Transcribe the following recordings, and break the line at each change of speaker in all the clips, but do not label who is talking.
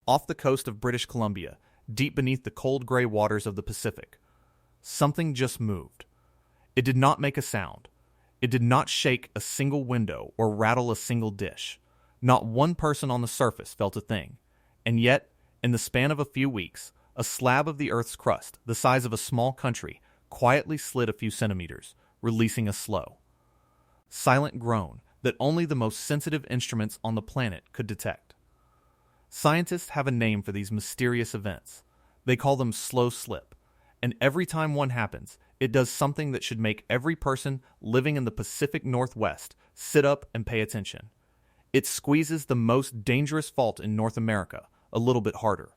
off the coast of British Columbia, deep beneath the cold gray waters of the Pacific. Something just moved. It did not make a sound. It did not shake a single window or rattle a single dish. Not one person on the surface felt a thing. And yet, in the span of a few weeks, a slab of the Earth's crust, the size of a small country, quietly slid a few centimeters, releasing a slow, silent groan that only the most sensitive instruments on the planet could detect. Scientists have a name for these mysterious events. They call them slow slip, and every time one happens, it does something that should make every person living in the Pacific Northwest sit up and pay attention. It squeezes the most dangerous fault in North America a little bit harder.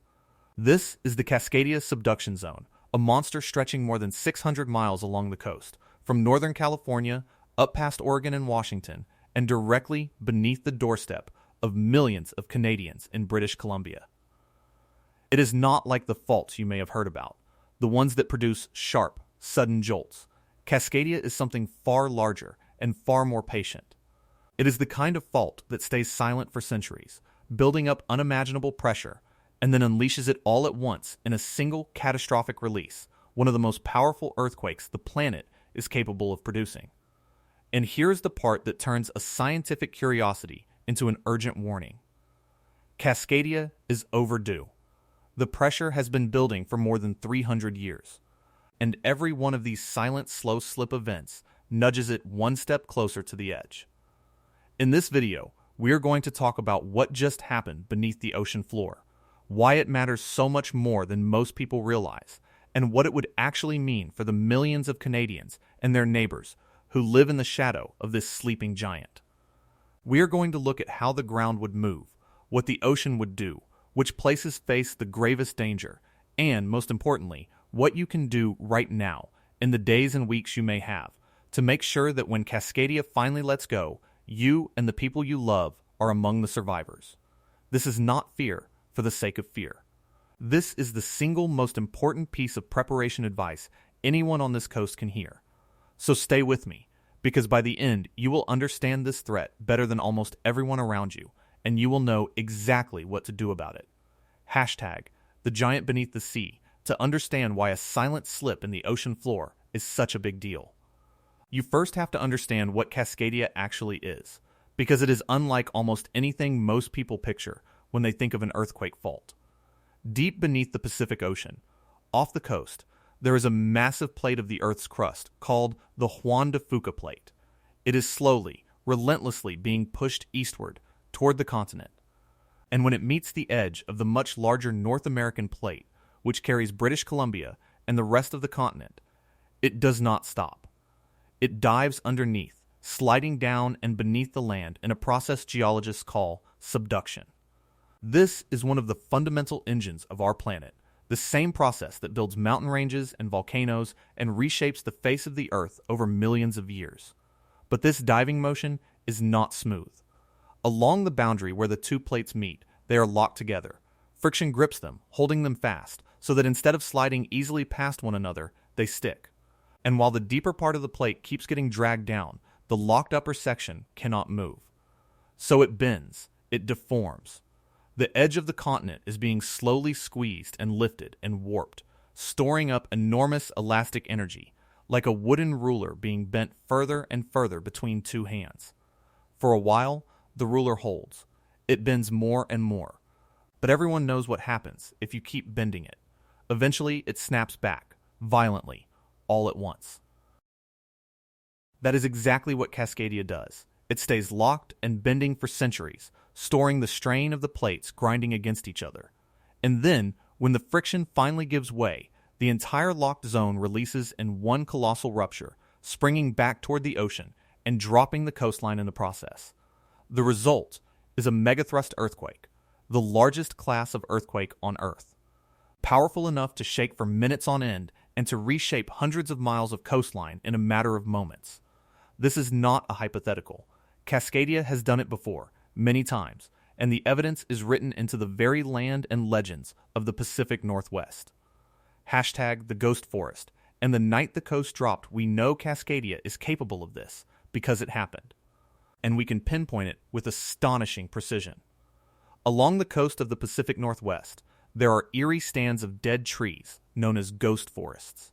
This is the Cascadia subduction zone, a monster stretching more than 600 miles along the coast, from Northern California up past Oregon and Washington, and directly beneath the doorstep of millions of Canadians in British Columbia. It is not like the faults you may have heard about, the ones that produce sharp, sudden jolts. Cascadia is something far larger and far more patient. It is the kind of fault that stays silent for centuries, building up unimaginable pressure, and then unleashes it all at once in a single catastrophic release, one of the most powerful earthquakes the planet is capable of producing. And here's the part that turns a scientific curiosity into an urgent warning. Cascadia is overdue. The pressure has been building for more than 300 years, and every one of these silent slow slip events nudges it one step closer to the edge. In this video, we are going to talk about what just happened beneath the ocean floor, why it matters so much more than most people realize, and what it would actually mean for the millions of Canadians and their neighbors who live in the shadow of this sleeping giant. We are going to look at how the ground would move, what the ocean would do, which places face the gravest danger, and, most importantly, what you can do right now, in the days and weeks you may have, to make sure that when Cascadia finally lets go, you and the people you love are among the survivors. This is not fear for the sake of fear. This is the single most important piece of preparation advice anyone on this coast can hear. So stay with me, because by the end, you will understand this threat better than almost everyone around you, and you will know exactly what to do about it. Hashtag the giant beneath the sea to understand why a silent slip in the ocean floor is such a big deal. You first have to understand what Cascadia actually is, because it is unlike almost anything most people picture when they think of an earthquake fault. Deep beneath the Pacific Ocean, off the coast, there is a massive plate of the Earth's crust called the Juan de Fuca Plate. It is slowly, relentlessly being pushed eastward toward the continent. And when it meets the edge of the much larger North American plate, which carries British Columbia and the rest of the continent, it does not stop. It dives underneath, sliding down and beneath the land in a process geologists call subduction. This is one of the fundamental engines of our planet, the same process that builds mountain ranges and volcanoes and reshapes the face of the Earth over millions of years. But this diving motion is not smooth. Along the boundary where the two plates meet, they are locked together. Friction grips them, holding them fast, so that instead of sliding easily past one another, they stick. And while the deeper part of the plate keeps getting dragged down, the locked upper section cannot move. So it bends, it deforms. The edge of the continent is being slowly squeezed and lifted and warped, storing up enormous elastic energy, like a wooden ruler being bent further and further between two hands. For a while, the ruler holds. It bends more and more. But everyone knows what happens if you keep bending it. Eventually, it snaps back, violently, all at once. That is exactly what Cascadia does. It stays locked and bending for centuries, storing the strain of the plates grinding against each other. And then, when the friction finally gives way, the entire locked zone releases in one colossal rupture, springing back toward the ocean and dropping the coastline in the process. The result is a megathrust earthquake, the largest class of earthquake on Earth. Powerful enough to shake for minutes on end and to reshape hundreds of miles of coastline in a matter of moments. This is not a hypothetical. Cascadia has done it before, many times, and the evidence is written into the very land and legends of the Pacific Northwest. Hashtag the ghost forest, and the night the coast dropped, we know Cascadia is capable of this because it happened. And we can pinpoint it with astonishing precision. Along the coast of the Pacific Northwest, there are eerie stands of dead trees known as ghost forests.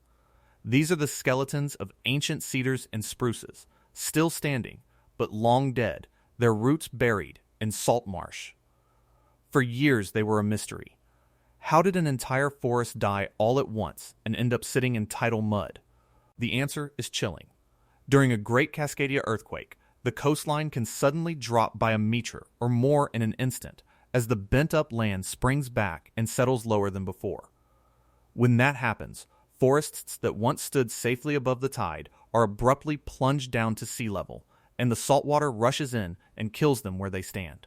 These are the skeletons of ancient cedars and spruces, still standing, but long dead, their roots buried in salt marsh. For years they were a mystery. How did an entire forest die all at once and end up sitting in tidal mud? The answer is chilling. During a great Cascadia earthquake, the coastline can suddenly drop by a meter or more in an instant as the bent-up land springs back and settles lower than before. When that happens, forests that once stood safely above the tide are abruptly plunged down to sea level, and the saltwater rushes in and kills them where they stand.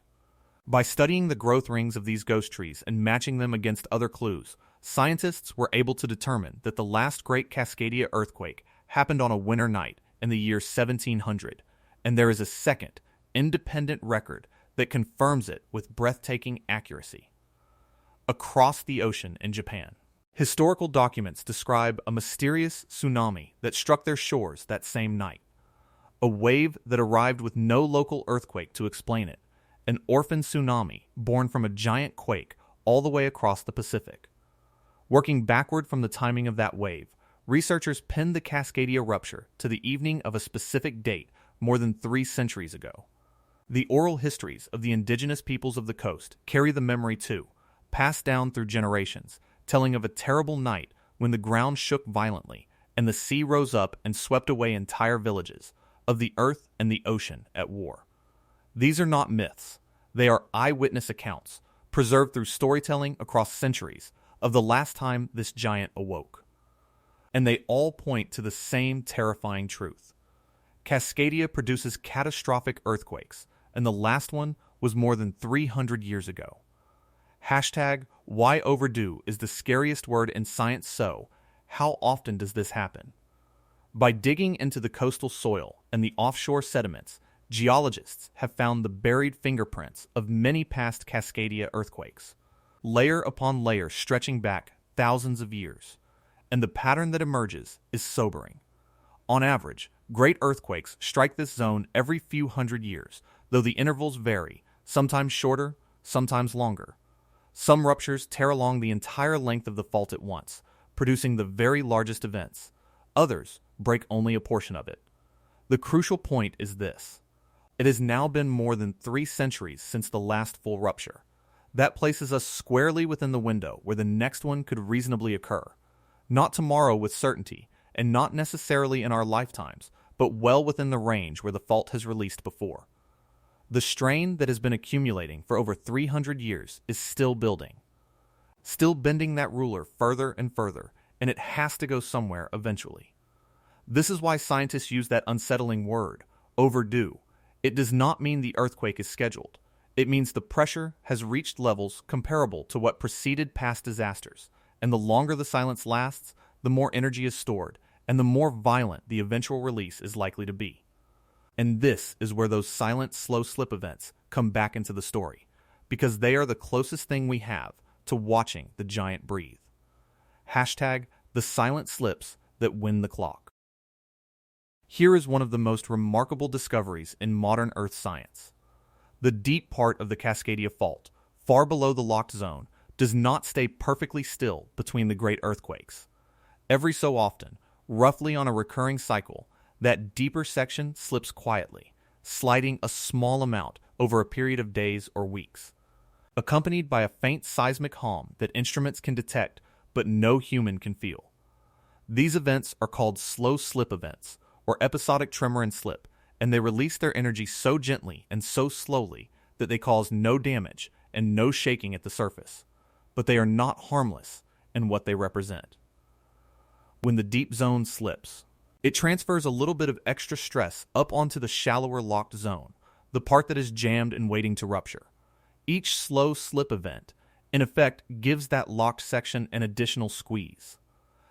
By studying the growth rings of these ghost trees and matching them against other clues, scientists were able to determine that the last great Cascadia earthquake happened on a winter night in the year 1700, and there is a second, independent record that confirms it with breathtaking accuracy. Across the ocean in Japan, historical documents describe a mysterious tsunami that struck their shores that same night. A wave that arrived with no local earthquake to explain it, an orphan tsunami born from a giant quake all the way across the Pacific. Working backward from the timing of that wave, researchers pinned the Cascadia rupture to the evening of a specific date more than 3 centuries ago. The oral histories of the indigenous peoples of the coast carry the memory too, passed down through generations, telling of a terrible night when the ground shook violently and the sea rose up and swept away entire villages, of the earth and the ocean at war. These are not myths. They are eyewitness accounts, preserved through storytelling across centuries, of the last time this giant awoke. And they all point to the same terrifying truth. Cascadia produces catastrophic earthquakes, and the last one was more than 300 years ago. Hashtag why overdue is the scariest word in science, so how often does this happen? By digging into the coastal soil and the offshore sediments, geologists have found the buried fingerprints of many past Cascadia earthquakes, layer upon layer stretching back thousands of years, and the pattern that emerges is sobering. On average, great earthquakes strike this zone every few hundred years, though the intervals vary, sometimes shorter, sometimes longer. Some ruptures tear along the entire length of the fault at once, producing the very largest events. Others break only a portion of it. The crucial point is this. It has now been more than 3 centuries since the last full rupture. That places us squarely within the window where the next one could reasonably occur. Not tomorrow with certainty, and not necessarily in our lifetimes, but well within the range where the fault has released before. The strain that has been accumulating for over 300 years is still building. Still bending that ruler further and further, and it has to go somewhere eventually. This is why scientists use that unsettling word, overdue. It does not mean the earthquake is scheduled. It means the pressure has reached levels comparable to what preceded past disasters, and the longer the silence lasts, the more energy is stored, and the more violent the eventual release is likely to be. And this is where those silent, slow slip events come back into the story, because they are the closest thing we have to watching the giant breathe. Hashtag the silent slips that win the clock. Here is one of the most remarkable discoveries in modern Earth science. The deep part of the Cascadia Fault, far below the locked zone, does not stay perfectly still between the great earthquakes. Every so often, roughly on a recurring cycle, that deeper section slips quietly, sliding a small amount over a period of days or weeks, accompanied by a faint seismic hum that instruments can detect but no human can feel. These events are called slow slip events, or episodic tremor and slip, and they release their energy so gently and so slowly that they cause no damage and no shaking at the surface. But they are not harmless in what they represent. When the deep zone slips, it transfers a little bit of extra stress up onto the shallower locked zone, the part that is jammed and waiting to rupture. Each slow slip event, in effect, gives that locked section an additional squeeze.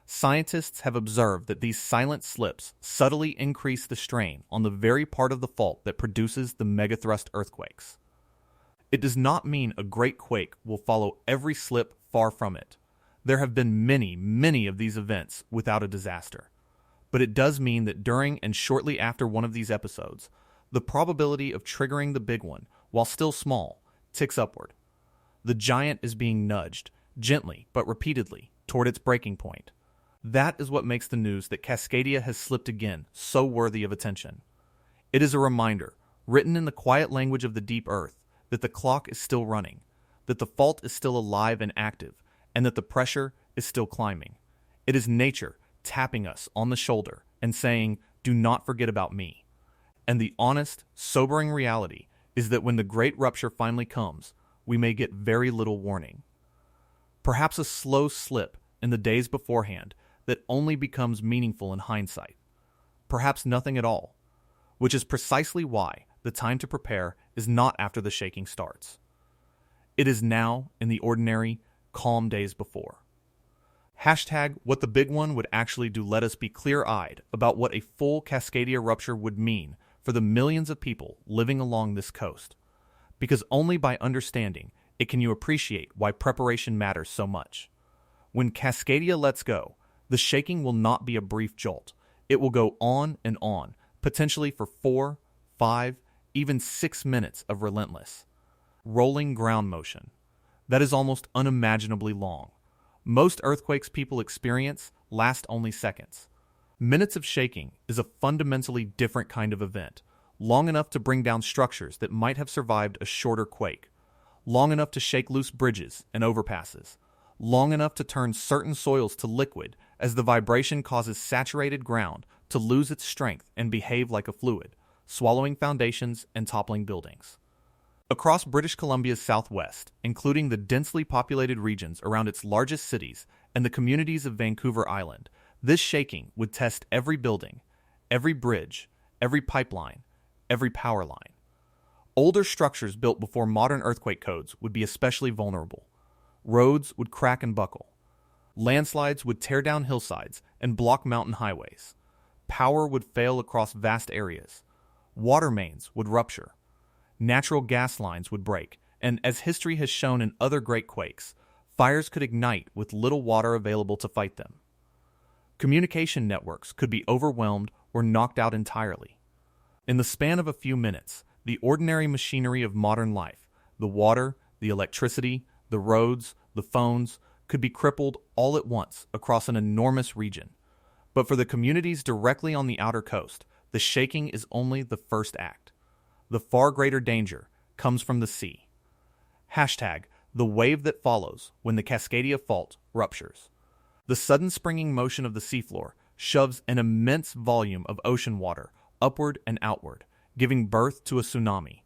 Scientists have observed that these silent slips subtly increase the strain on the very part of the fault that produces the megathrust earthquakes. It does not mean a great quake will follow every slip, far from it. There have been many of these events without a disaster. But it does mean that during and shortly after one of these episodes, the probability of triggering the big one, while still small, ticks upward. The giant is being nudged, gently but repeatedly, toward its breaking point. That is what makes the news that Cascadia has slipped again so worthy of attention. It is a reminder, written in the quiet language of the deep earth, that the clock is still running, that the fault is still alive and active, and that the pressure is still climbing. It is nature tapping us on the shoulder and saying, "Do not forget about me." And the honest, sobering reality is that when the great rupture finally comes, we may get very little warning. Perhaps a slow slip in the days beforehand that only becomes meaningful in hindsight. Perhaps nothing at all, which is precisely why the time to prepare is not after the shaking starts. It is now in the ordinary, calm days before. Hashtag what the big one would actually do let us be clear-eyed about what a full Cascadia rupture would mean for the millions of people living along this coast. Because only by understanding it can you appreciate why preparation matters so much. When Cascadia lets go, the shaking will not be a brief jolt. It will go on and on, potentially for 4, 5, even 6 minutes of relentless, rolling ground motion. That is almost unimaginably long. Most earthquakes people experience last only seconds. Minutes of shaking is a fundamentally different kind of event, long enough to bring down structures that might have survived a shorter quake, long enough to shake loose bridges and overpasses, long enough to turn certain soils to liquid as the vibration causes saturated ground to lose its strength and behave like a fluid, swallowing foundations and toppling buildings. Across British Columbia's southwest, including the densely populated regions around its largest cities and the communities of Vancouver Island, this shaking would test every building, every bridge, every pipeline, every power line. Older structures built before modern earthquake codes would be especially vulnerable. Roads would crack and buckle. Landslides would tear down hillsides and block mountain highways. Power would fail across vast areas. Water mains would rupture. Natural gas lines would break, and as history has shown in other great quakes, fires could ignite with little water available to fight them. Communication networks could be overwhelmed or knocked out entirely. In the span of a few minutes, the ordinary machinery of modern life, the water, the electricity, the roads, the phones, could be crippled all at once across an enormous region. But for the communities directly on the outer coast, the shaking is only the first act. The far greater danger comes from the sea. Hashtag the wave that follows when the Cascadia fault ruptures. The sudden springing motion of the seafloor shoves an immense volume of ocean water upward and outward, giving birth to a tsunami.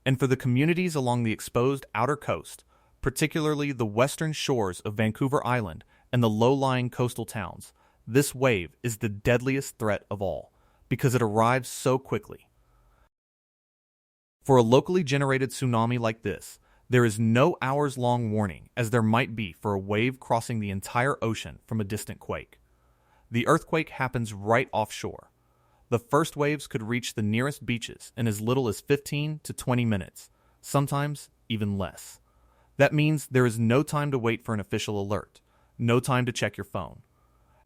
And for the communities along the exposed outer coast, particularly the western shores of Vancouver Island and the low-lying coastal towns, this wave is the deadliest threat of all, because it arrives so quickly. For a locally generated tsunami like this, there is no hours-long warning as there might be for a wave crossing the entire ocean from a distant quake. The earthquake happens right offshore. The first waves could reach the nearest beaches in as little as 15 to 20 minutes, sometimes even less. That means there is no time to wait for an official alert, no time to check your phone,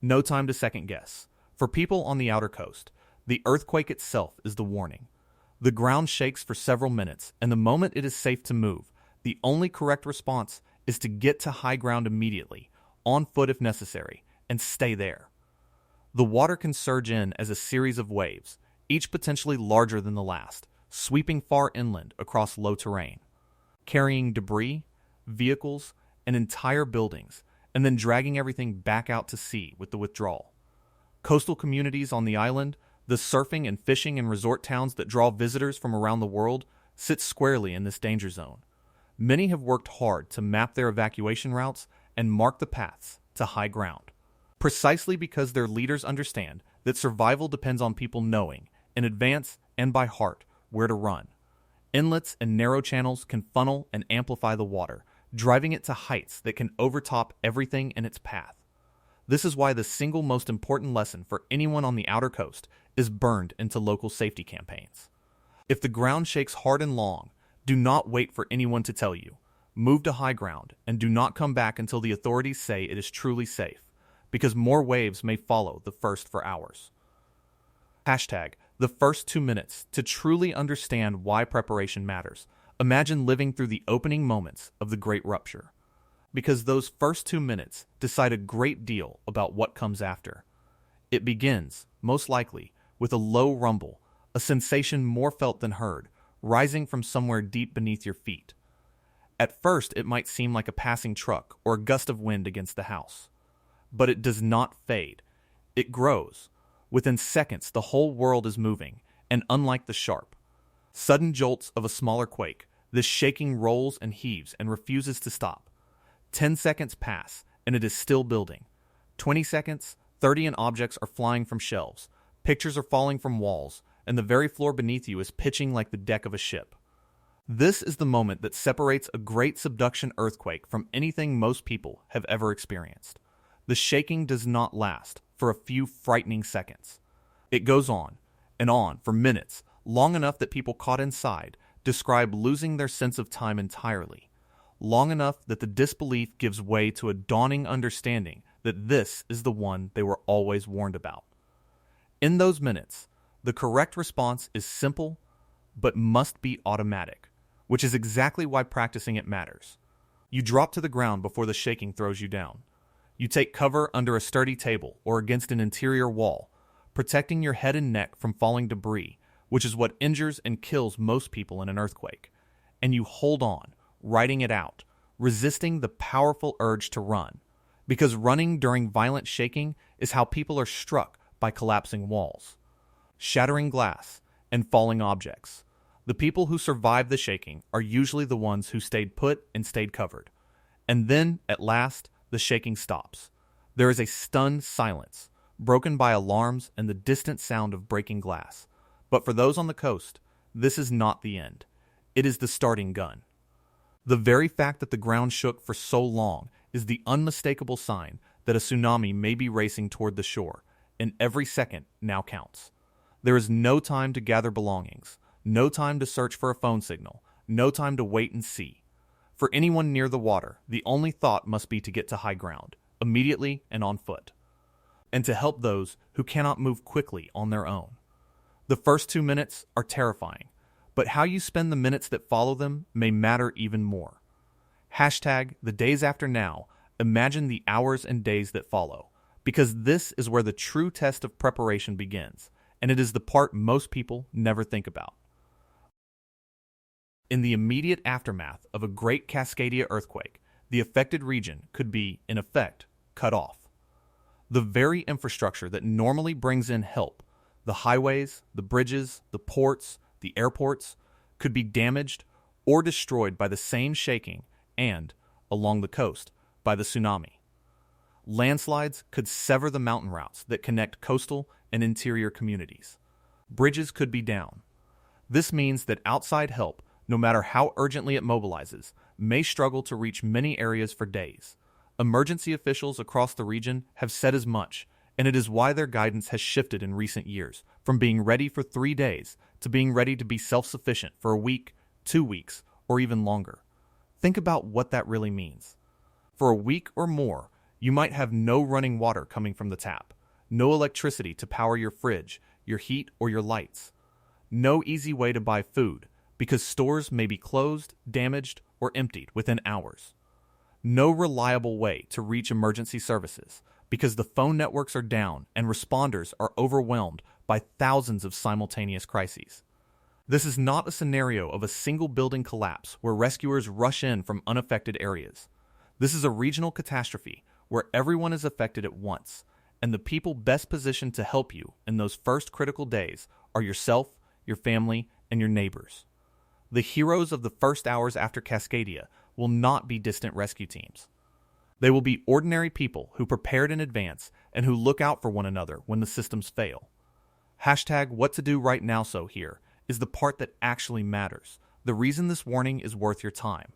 no time to second guess. For people on the outer coast, the earthquake itself is the warning. The ground shakes for several minutes, and the moment it is safe to move, the only correct response is to get to high ground immediately, on foot if necessary, and stay there. The water can surge in as a series of waves, each potentially larger than the last, sweeping far inland across low terrain, carrying debris, vehicles, and entire buildings, and then dragging everything back out to sea with the withdrawal. Coastal communities on the island, the surfing and fishing and resort towns that draw visitors from around the world, sit squarely in this danger zone. Many have worked hard to map their evacuation routes and mark the paths to high ground, precisely because their leaders understand that survival depends on people knowing, in advance and by heart, where to run. Inlets and narrow channels can funnel and amplify the water, driving it to heights that can overtop everything in its path. This is why the single most important lesson for anyone on the outer coast is burned into local safety campaigns. If the ground shakes hard and long, do not wait for anyone to tell you. Move to high ground and do not come back until the authorities say it is truly safe, because more waves may follow the first for hours. Hashtag the first 2 minutes to truly understand why preparation matters. Imagine living through the opening moments of the Great Rupture, because those first 2 minutes decide a great deal about what comes after. It begins, most likely, with a low rumble, a sensation more felt than heard, rising from somewhere deep beneath your feet. At first, it might seem like a passing truck or a gust of wind against the house. But it does not fade. It grows. Within seconds, the whole world is moving, and unlike the sharp, sudden jolts of a smaller quake, this shaking rolls and heaves and refuses to stop. 10 seconds pass, and it is still building. 20 seconds, 30, and objects are flying from shelves. Pictures are falling from walls, and the very floor beneath you is pitching like the deck of a ship. This is the moment that separates a great subduction earthquake from anything most people have ever experienced. The shaking does not last for a few frightening seconds. It goes on and on for minutes, long enough that people caught inside describe losing their sense of time entirely. Long enough that the disbelief gives way to a dawning understanding that this is the one they were always warned about. In those minutes, the correct response is simple, but must be automatic, which is exactly why practicing it matters. You drop to the ground before the shaking throws you down. You take cover under a sturdy table or against an interior wall, protecting your head and neck from falling debris, which is what injures and kills most people in an earthquake. And you hold on, riding it out, resisting the powerful urge to run, because running during violent shaking is how people are struck by collapsing walls, shattering glass, and falling objects. The people who survive the shaking are usually the ones who stayed put and stayed covered. And then, at last, the shaking stops. There is a stunned silence, broken by alarms and the distant sound of breaking glass. But for those on the coast, this is not the end. It is the starting gun. The very fact that the ground shook for so long is the unmistakable sign that a tsunami may be racing toward the shore, and every second now counts. There is no time to gather belongings, no time to search for a phone signal, no time to wait and see. For anyone near the water, the only thought must be to get to high ground, immediately and on foot, and to help those who cannot move quickly on their own. The first 2 minutes are terrifying, but how you spend the minutes that follow them may matter even more. Hashtag the days after now, imagine the hours and days that follow, because this is where the true test of preparation begins, and it is the part most people never think about. In the immediate aftermath of a great Cascadia earthquake, the affected region could be, in effect, cut off. The very infrastructure that normally brings in help, the highways, the bridges, the ports, the airports, could be damaged or destroyed by the same shaking and, along the coast, by the tsunami. Landslides could sever the mountain routes that connect coastal and interior communities. Bridges could be down. This means that outside help, no matter how urgently it mobilizes, may struggle to reach many areas for days. Emergency officials across the region have said as much, and it is why their guidance has shifted in recent years, from being ready for 3 days to being ready to be self-sufficient for a week, 2 weeks, or even longer. Think about what that really means. For a week or more, you might have no running water coming from the tap, no electricity to power your fridge, your heat, or your lights, no easy way to buy food, because stores may be closed, damaged, or emptied within hours. No reliable way to reach emergency services, because the phone networks are down and responders are overwhelmed by thousands of simultaneous crises. This is not a scenario of a single building collapse where rescuers rush in from unaffected areas. This is a regional catastrophe where everyone is affected at once, and the people best positioned to help you in those first critical days are yourself, your family, and your neighbors. The heroes of the first hours after Cascadia will not be distant rescue teams. They will be ordinary people who prepared in advance and who look out for one another when the systems fail. Hashtag what to do right now so here is the part that actually matters, the reason this warning is worth your time.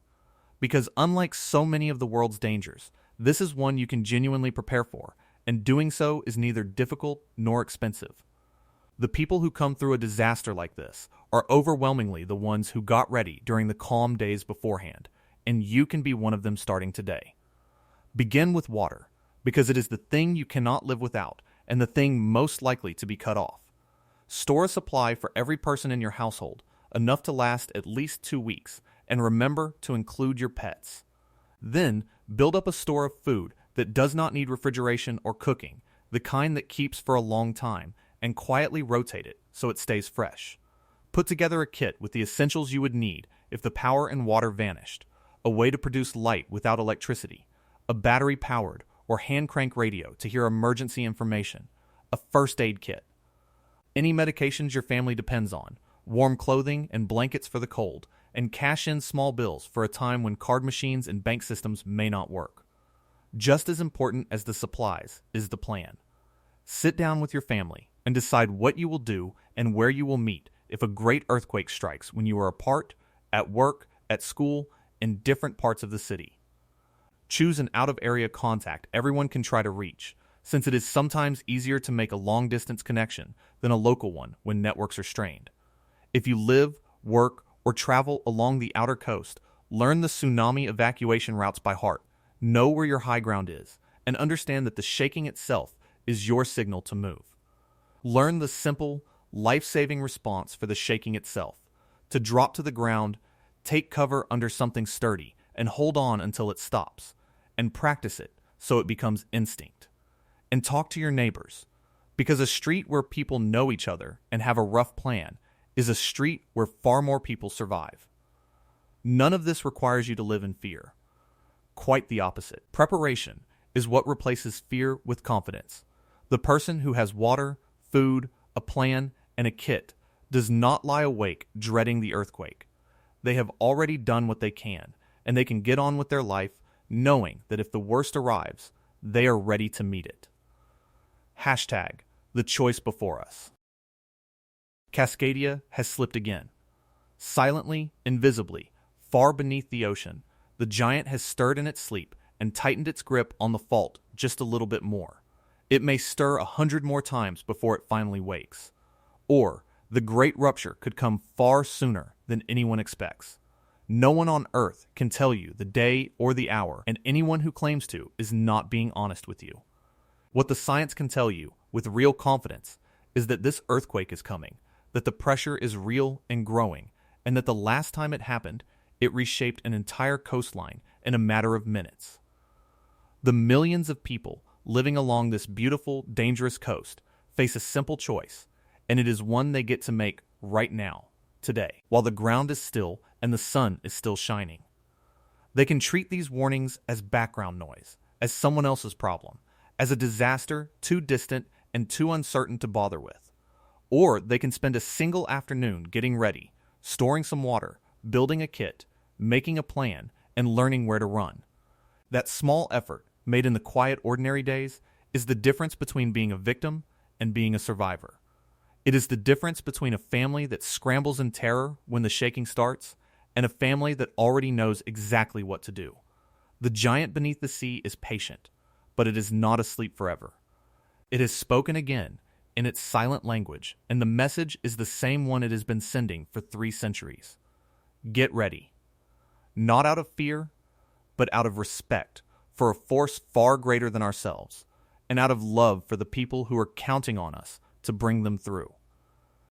Because unlike so many of the world's dangers, this is one you can genuinely prepare for, and doing so is neither difficult nor expensive. The people who come through a disaster like this are overwhelmingly the ones who got ready during the calm days beforehand, and you can be one of them starting today. Begin with water, because it is the thing you cannot live without and the thing most likely to be cut off. Store a supply for every person in your household, enough to last at least 2 weeks, and remember to include your pets. Then, build up a store of food that does not need refrigeration or cooking, the kind that keeps for a long time, and quietly rotate it so it stays fresh. Put together a kit with the essentials you would need if the power and water vanished, a way to produce light without electricity, a battery-powered or hand-crank radio to hear emergency information, a first aid kit, any medications your family depends on, warm clothing and blankets for the cold, and cash in small bills for a time when card machines and bank systems may not work. Just as important as the supplies is the plan. Sit down with your family and decide what you will do and where you will meet if a great earthquake strikes when you are apart, at work, at school, in different parts of the city. Choose an out-of-area contact everyone can try to reach, since it is sometimes easier to make a long-distance connection than a local one when networks are strained. If you live, work, or travel along the outer coast, learn the tsunami evacuation routes by heart, know where your high ground is, and understand that the shaking itself is your signal to move. Learn the simple, life-saving response for the shaking itself, to drop to the ground, take cover under something sturdy, and hold on until it stops, and practice it so it becomes instinct. And talk to your neighbors, because a street where people know each other and have a rough plan is a street where far more people survive. None of this requires you to live in fear. Quite the opposite. Preparation is what replaces fear with confidence. The person who has water, food, a plan, and a kit does not lie awake dreading the earthquake. They have already done what they can, and they can get on with their life knowing that if the worst arrives, they are ready to meet it. Hashtag the choice before us. Cascadia has slipped again. Silently, invisibly, far beneath the ocean, the giant has stirred in its sleep and tightened its grip on the fault just a little bit more. It may stir 100 more times before it finally wakes. Or the great rupture could come far sooner than anyone expects. No one on Earth can tell you the day or the hour, and anyone who claims to is not being honest with you. What the science can tell you with real confidence is that this earthquake is coming, that the pressure is real and growing, and that the last time it happened, it reshaped an entire coastline in a matter of minutes. The millions of people living along this beautiful, dangerous coast face a simple choice, and it is one they get to make right now, today, while the ground is still and the sun is still shining. They can treat these warnings as background noise, as someone else's problem, as a disaster too distant and too uncertain to bother with. Or they can spend a single afternoon getting ready, storing some water, building a kit, making a plan, and learning where to run. That small effort, made in the quiet ordinary days, is the difference between being a victim and being a survivor. It is the difference between a family that scrambles in terror when the shaking starts and a family that already knows exactly what to do. The giant beneath the sea is patient, but it is not asleep forever. It has spoken again in its silent language, and the message is the same one it has been sending for 3 centuries. Get ready. Not out of fear, but out of respect for a force far greater than ourselves, and out of love for the people who are counting on us to bring them through.